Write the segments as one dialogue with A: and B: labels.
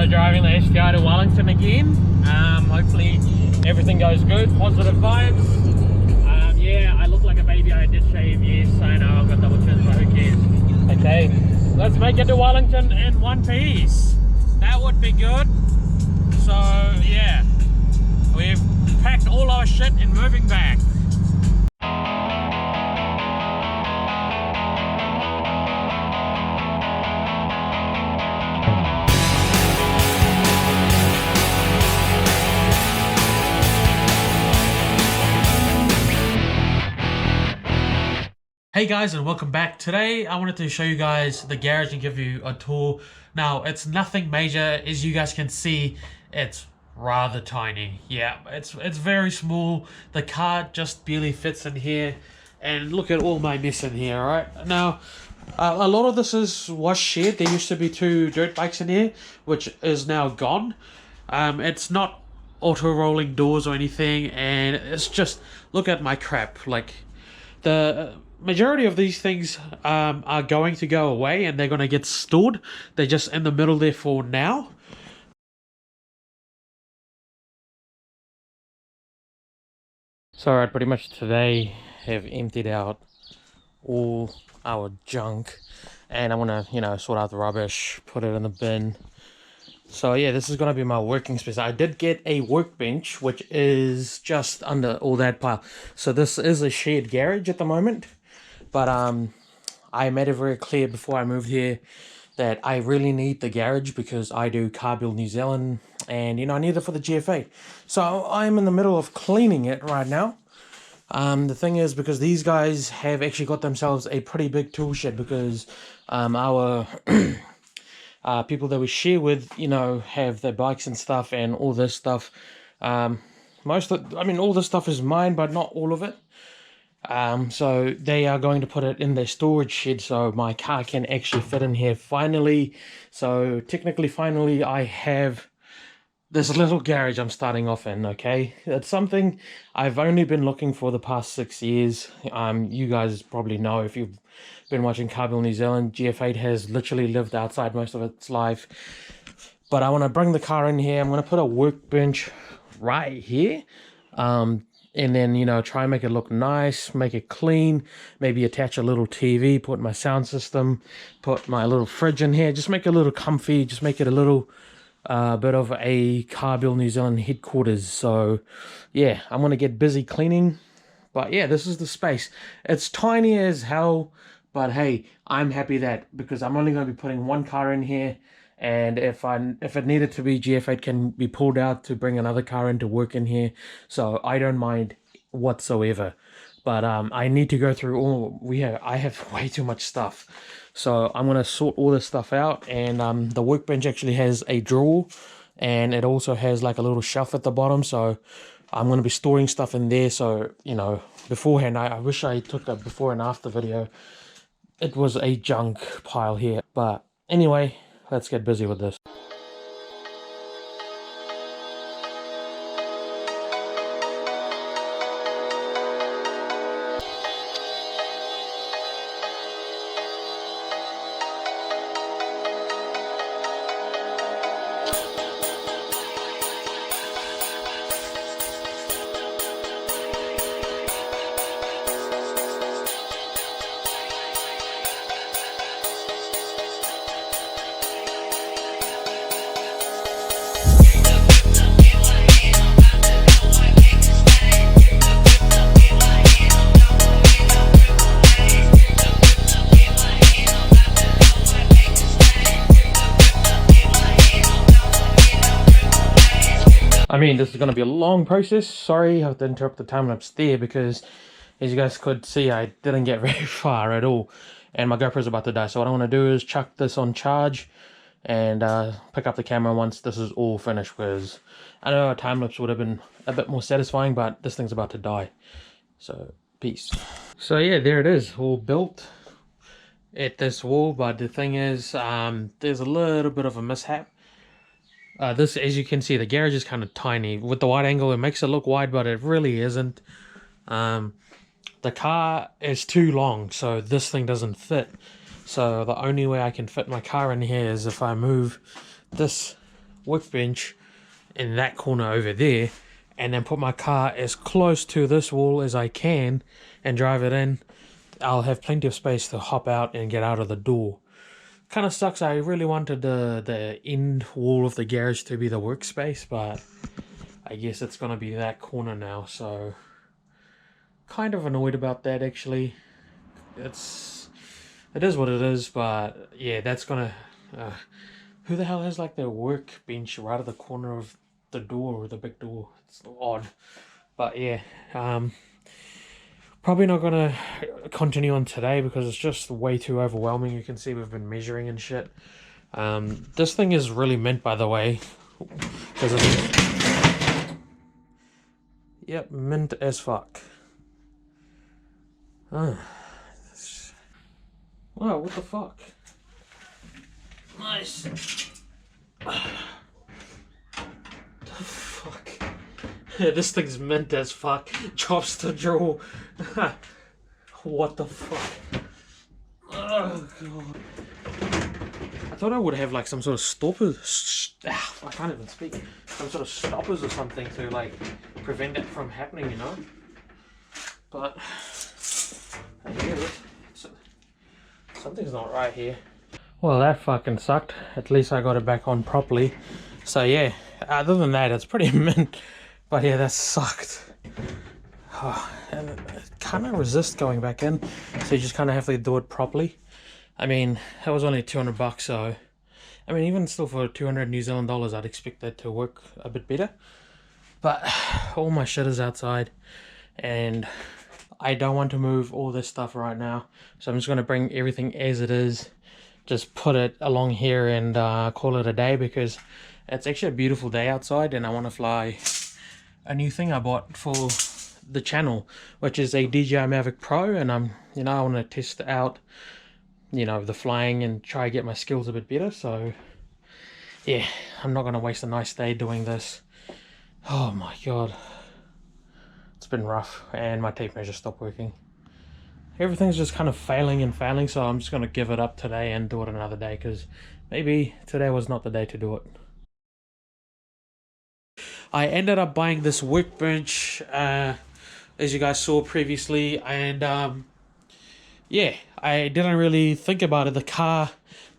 A: So driving the STI to Wellington again. Hopefully everything goes good, positive vibes. Yeah, I look like a baby. I did shave, yes, I know, I've got double chins, but who cares? Okay, let's make it to Wellington in one piece. That would be good. So yeah, we've packed all our shit and moving back. Hey guys, and welcome back. Today I wanted to show you guys the garage and give you a tour. Now it's nothing major, as you guys can see. It's rather tiny. Yeah, it's very small. The car just barely fits in here, and look at all my mess in here. Right now, a lot of this was shared. There used to be 2 dirt bikes in here, which is now gone. It's not auto rolling doors or anything, and it's just, look at my crap. Like, the majority of these things are going to go away and they're going to get stored. They're just in the middle there for now. So I pretty much today have emptied out all our junk, and I want to, you know, sort out the rubbish, put it in the bin. So yeah, this is going to be my working space. I did get a workbench, which is just under all that pile. So this is a shared garage at the moment. But I made it very clear before I moved here that I really need the garage because I do Car Build New Zealand, and you know, I need it for the GFA. So I'm in the middle of cleaning it right now. The thing is, because these guys have actually got themselves a pretty big tool shed, because our people that we share with, you know, have their bikes and stuff and all this stuff. All this stuff is mine, but not all of it. So they are going to put it in their storage shed so my car can actually fit in here finally. So technically, finally, I have this little garage I'm starting off in. Okay, it's something I've only been looking for the past 6 years. You guys probably know, if you've been watching Car Build New Zealand, GF8 has literally lived outside most of its life. But I want to bring the car in here. I'm going to put a workbench right here. And then, you know, try and make it look nice, make it clean, maybe attach a little TV, put my sound system, put my little fridge in here, just make it a little comfy, just make it a little bit of a Car Build New Zealand headquarters. So yeah, I'm going to get busy cleaning. But yeah, this is the space. It's tiny as hell, but hey, I'm happy that, because I'm only going to be putting one car in here. And if it needed to be, GF8 can be pulled out to bring another car in to work in here. So I don't mind whatsoever. But I need to go through all I have way too much stuff. So I'm gonna sort all this stuff out. And the workbench actually has a drawer, and it also has like a little shelf at the bottom. So I'm gonna be storing stuff in there. So, you know, beforehand, I wish I took a before and after video. It was a junk pile here. But anyway, let's get busy with this. I mean, this is going to be a long process. Sorry, I have to interrupt the time-lapse there, because as you guys could see, I didn't get very far at all, and my GoPro's about to die. So what I want to do is chuck this on charge and pick up the camera once this is all finished, because I know a time-lapse would have been a bit more satisfying, but this thing's about to die. So peace. So yeah, there it is, all built at this wall. But the thing is, there's a little bit of a mishap. This, as you can see, the garage is kind of tiny. With the wide angle, it makes it look wide, but it really isn't. The car is too long, so this thing doesn't fit. So the only way I can fit my car in here is if I move this workbench in that corner over there, and then put my car as close to this wall as I can and drive it in, I'll have plenty of space to hop out and get out of the door. Kind of sucks. I really wanted the end wall of the garage to be the workspace, but I guess it's gonna be that corner now, so kind of annoyed about that actually. It is what it is, but yeah, that's gonna who the hell has like their workbench right at the corner of the door, or the big door? It's odd, but yeah, probably not gonna continue on today because it's just way too overwhelming. You can see we've been measuring and shit. This thing is really mint, by the way, because it's, yep, mint as fuck. Wow, what the fuck? Nice. The fuck? This thing's mint as fuck. Chops to draw. What the fuck? Oh god. I thought I would have like some sort of stoppers. I can't even speak. Some sort of stoppers or something to like prevent that from happening, you know? But I get it. Something's not right here. Well, that fucking sucked. At least I got it back on properly. So yeah, other than that, it's pretty mint. But yeah, that sucked. Oh, and it kind of resist going back in, so you just kind of have to do it properly. I mean, that was only 200 bucks, so I mean, even still for 200 New Zealand dollars, I'd expect that to work a bit better. But all my shit is outside, and I don't want to move all this stuff right now, so I'm just going to bring everything as it is, just put it along here and call it a day, because it's actually a beautiful day outside and I want to fly a new thing I bought for the channel, which is a DJI Mavic Pro, and I want to test out, the flying and try to get my skills a bit better. So yeah, I'm not going to waste a nice day doing this. Oh my god, it's been rough, and my tape measure stopped working. Everything's just kind of failing, so I'm just going to give it up today and do it another day, because maybe today was not the day to do it. I ended up buying this workbench, as you guys saw previously, and yeah, I didn't really think about it. The car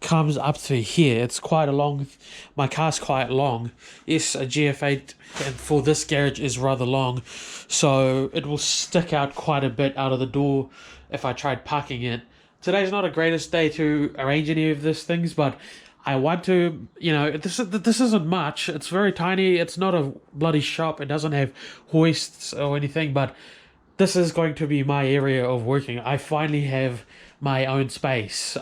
A: comes up to here. It's quite a long, my car's quite long. Yes, a GF8, and for this garage is rather long, so it will stick out quite a bit out of the door if I tried parking it. Today's not a greatest day to arrange any of these things, but I want to, this isn't much. It's very tiny. It's not a bloody shop. It doesn't have hoists or anything, but this is going to be my area of working. I finally have my own space.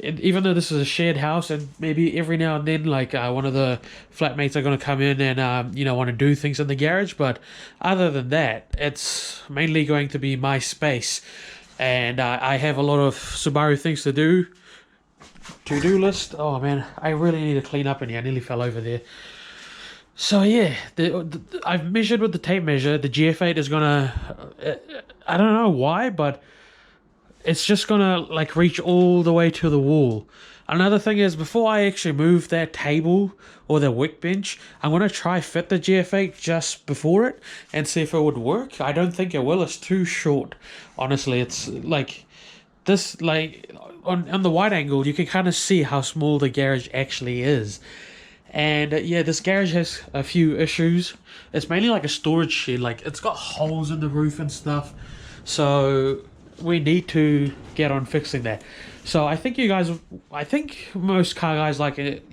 A: Even though this is a shared house, and maybe every now and then, like one of the flatmates are going to come in and want to do things in the garage, but other than that, it's mainly going to be my space. And I have a lot of Subaru things to do. To-do list. Oh man, I really need to clean up in here. I nearly fell over there. So yeah, I've measured with the tape measure. The GF8 is gonna, I don't know why, but it's just gonna like reach all the way to the wall. Another thing is, before I actually move that table or the workbench, I'm gonna try fit the GF8 just before it and see if it would work. I don't think it will. It's too short. Honestly, it's like this, like on the wide angle, you can kind of see how small the garage actually is. And yeah, this garage has a few issues. It's mainly like a storage shed. Like, it's got holes in the roof and stuff, so we need to get on fixing that. So I think most car guys like it,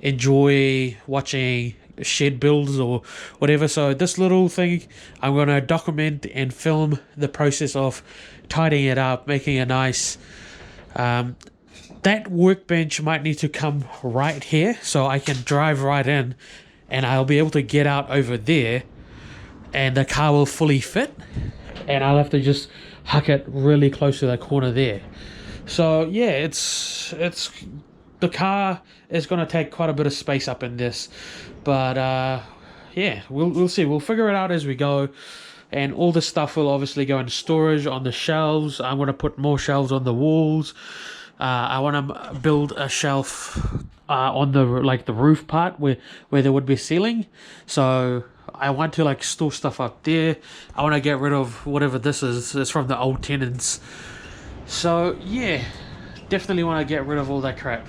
A: enjoy watching shed builds or whatever. So this little thing, I'm going to document and film the process of tidying it up, making it nice. That workbench might need to come right here, so I can drive right in and I'll be able to get out over there and the car will fully fit, and I'll have to just huck it really close to the corner there. So yeah, it's the car is going to take quite a bit of space up in this, but yeah, we'll see. We'll figure it out as we go. And all this stuff will obviously go in storage on the shelves. I'm going to put more shelves on the walls. I want to build a shelf on the like the roof part where there would be ceiling. So I want to like store stuff up there. I want to get rid of whatever this is. It's from the old tenants. So yeah, definitely want to get rid of all that crap.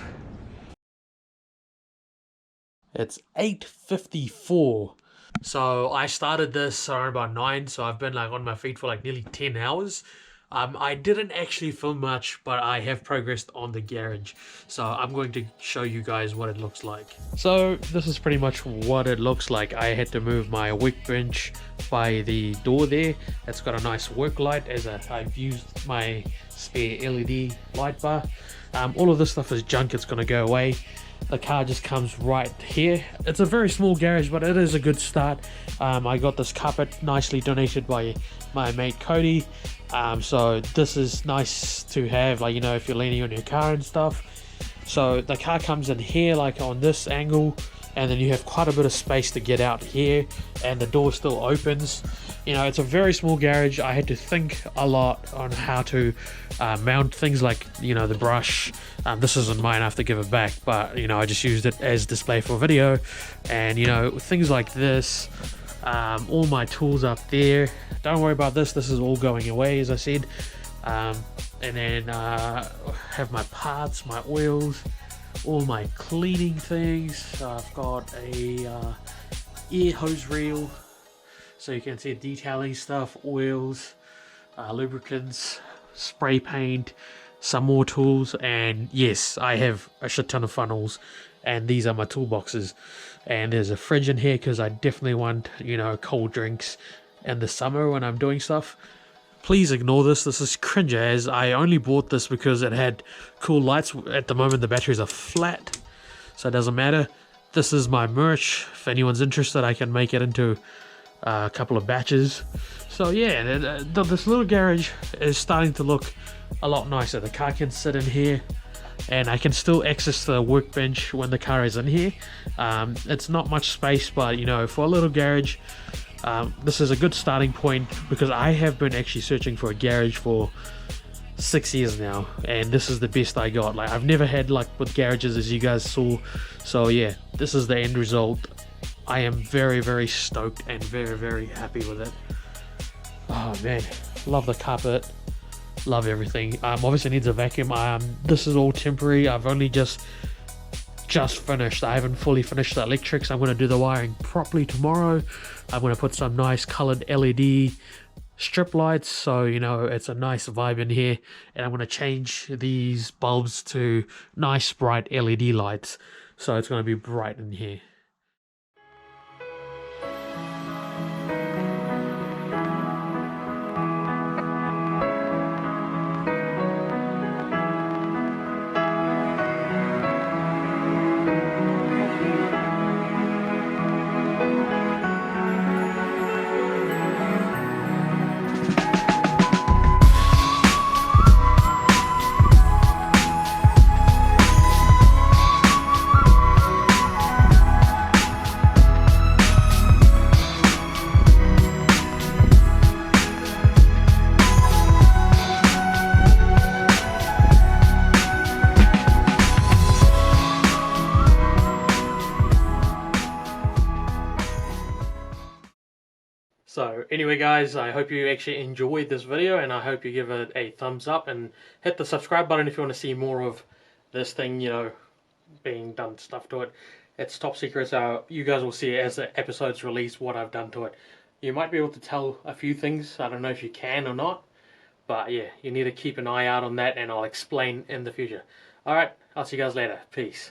A: It's 8:54. So I started this around about 9, so I've been like on my feet for like nearly 10 hours. I didn't actually film much, but I have progressed on the garage. So I'm going to show you guys what it looks like. So this is pretty much what it looks like. I had to move my workbench by the door there. It's got a nice work light as I've used my spare LED light bar. All of this stuff is junk, it's going to go away. The car just comes right here. It's a very small garage, but it is a good start. I got this carpet nicely donated by my mate Cody. So this is nice to have, like, you know, if you're leaning on your car and stuff. So the car comes in here, like on this angle, and then you have quite a bit of space to get out here, and the door still opens. You know, it's a very small garage. I had to think a lot on how to mount things like, you know, the brush. This isn't mine, I have to give it back, but, you know, I just used it as display for video. And, you know, things like this, all my tools up there. Don't worry about this, this is all going away, as I said. And then have my parts, my oils, all my cleaning things. I've got a air hose reel, so you can see detailing stuff, oils, lubricants, spray paint, some more tools, and yes, I have a shit ton of funnels, and these are my toolboxes. And there's a fridge in here because I definitely want, you know, cold drinks in the summer when I'm doing stuff. Please ignore this. This is cringe as I only bought this because it had cool lights. At the moment the batteries are flat, so it doesn't matter. This is my merch. If anyone's interested, I can make it into a couple of batches. So yeah, this little garage is starting to look a lot nicer. The car can sit in here, and I can still access the workbench when the car is in here. It's not much space, but, you know, for a little garage, this is a good starting point, because I have been actually searching for a garage for 6 years now, and this is the best I got. Like, I've never had luck with garages, as you guys saw. So yeah, this is the end result. I am very, very stoked and very, very happy with it. Oh man, love the carpet, love everything. Obviously needs a vacuum. This is all temporary. I've only just finished. I haven't fully finished the electrics. I'm going to do the wiring properly tomorrow. I'm going to put some nice colored LED strip lights, so, you know, it's a nice vibe in here. And I'm going to change these bulbs to nice bright LED lights, so it's going to be bright in here. So anyway guys, I hope you actually enjoyed this video, and I hope you give it a thumbs up and hit the subscribe button if you want to see more of this thing, you know, being done stuff to it. It's top secret, so you guys will see as the episodes release what I've done to it. You might be able to tell a few things, I don't know if you can or not, but yeah, you need to keep an eye out on that, and I'll explain in the future. Alright, I'll see you guys later. Peace.